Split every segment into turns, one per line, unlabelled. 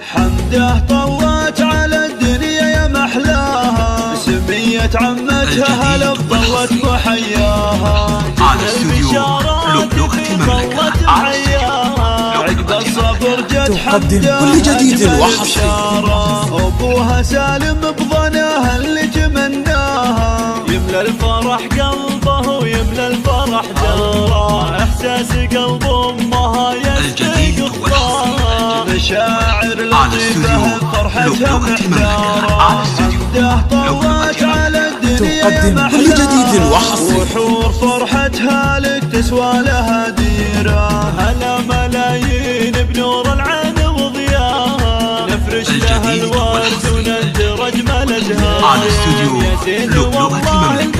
حمده طوت على الدنيا يا محلاها، سمية عمتها هلا بضلت محياها.
على استوديو لؤلؤة المملكة.
عقب الصبر جت
تقدم كل جديد وحصري.
ابوها سالم بظناها اللي تمناها، يملى الفرح قلبه ويملى الفرح جره، احساس قلب امها يسبق الطاها، مشاعر لطيفه فرحتها محتاره. حمده طوت على الدنيا
تقدم كل جديد وحصري.
وحور فرحتها لك تسوى لها ديره، هلا ملايين بنور العين وضياها، نفرش لها الورد وننثر اجمل ازهار.
على استوديو لؤلؤة المملكة.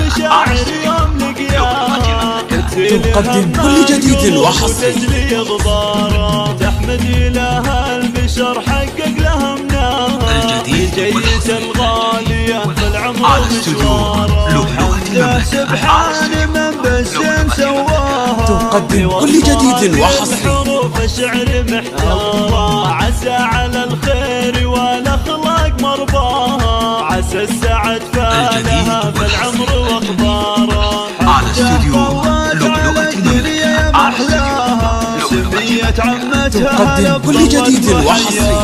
يوم لقياها
تقدم كل جديد وحصري.
تحمد إله البشر حقق لها مناها، جيت الغالية في العمر
على استوديو لؤلؤة المملكة.
سبحان من بالزين سواها.
تقدم كل جديد وحصري.
حروف الشعر محتارة، عسى على الخير والاخلاق مرضاها، عسى السعد فالها في العمر واخباره.
على استوديو لؤلؤة المملكة.
سمية عمتها
تقدم كل جديد وحصري.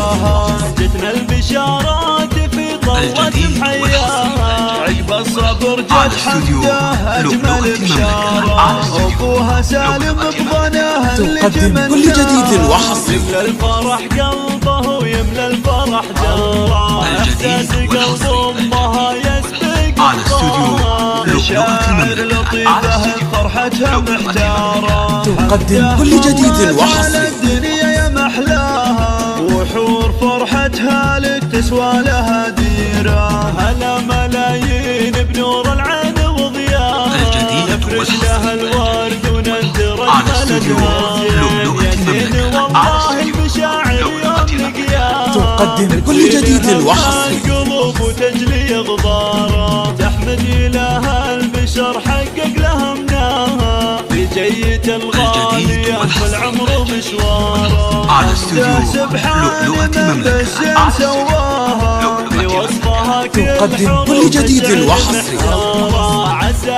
جتنا البشارات في ضوء محياها، عقب الصبر جت حمده اجمل بشاره، ابوها سالم بظناها اللي
تقدم كل جديد وحصري.
يملى الفرح قلبه ويملى الفرح جره، احساس قلب امها يسبق
على استوديو لؤلؤة المملكة.
فرحتها محتاره.
تقدم كل جديد وحصري.
الدنيا يا محلاها، وحور فرحتها لك تسوى لها ديره، هلا ملايين بنور العين وضياها، نفرش لها الورد وننثر اجمل ازهار. والله المشاعر يوم لقياها،
تقدم كل جديد وحصري.
القلوب وتجلي غباره، تحمد إله البشر حقق لها مناها، في جية الغالية في العمر مشواره.
على استوديو لؤلؤة المملكة.
سواها بوصفها
تقدم كل جديد وحصري.
عسى